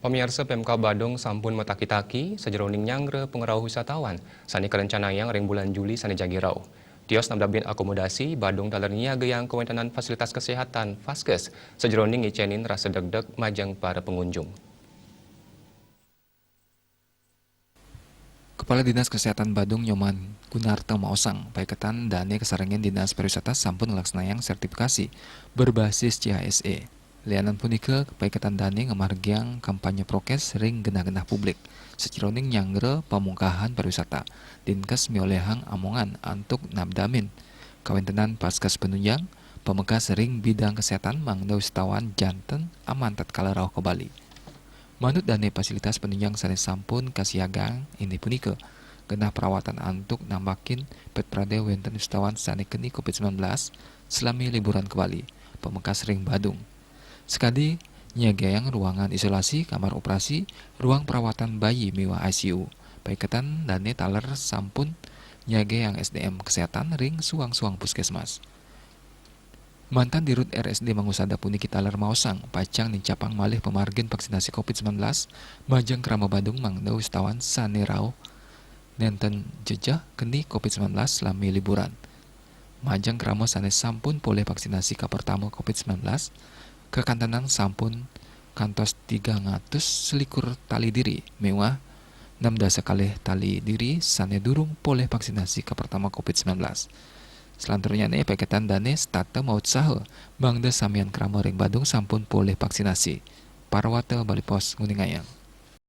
Pemirsa Pemkab Badung sampun mataki-taki sejeroning nyangre pengerau wisatawan sani kerencanaan ring bulan Juli sani jagirau. Tios namdabin akomodasi Badung dalar niaga yang kewentenan fasilitas kesehatan Faskes sejeroning ngicenin rasa deg-deg majang para pengunjung. Kepala Dinas Kesehatan Badung Nyoman Gunarto Maosang, paiketan dane kesarengan Dinas Pariwisata sampun ngelaksanayan sertifikasi berbasis CHSE. Lianan punika paiketan dane ngamargiang kampanye prokes ring genah-genah publik. Secironing nyangre pamungkahan pariwisata. Dinkes miolehang amongan antuk nabdamin. Kawentenan Paskes penunjang, pemegas ring bidang kesehatan mangda wisatawan janten aman tatkala rauh ke Bali. Manut dane fasilitas penunjang sanes sampun kasiagang ini punika genah perawatan antuk nambakin pet prade wenten wisatawan sane keni COVID-19 selami liburan ke Bali, pemekas ring Badung. Sekadi nyagayang ruangan isolasi, kamar operasi, ruang perawatan bayi miwa ICU. Paiketan dane taler sampun nyagayang SDM kesehatan ring suang-suang puskesmas. Mantan Dirut RSD Mangusada puniki taler maosang pacang nincapang malih pemargin vaksinasi COVID-19 majang Krama Badung mangda wisatawan sane rauh nenten jejah keni COVID-19 selami liburan. Majang Krama sanes sampun poleh vaksinasi ka pertama COVID-19 kekantanan sampun kantos 300 selikur tali diri mewah 16 kalih tali diri sane durung poleh vaksinasi ke pertama COVID-19. Selanturnya nih paketan dane stata maut saha bangda samian Krama ring Badung sampun poleh vaksinasi. Parwata Bali Pos Nguningayang.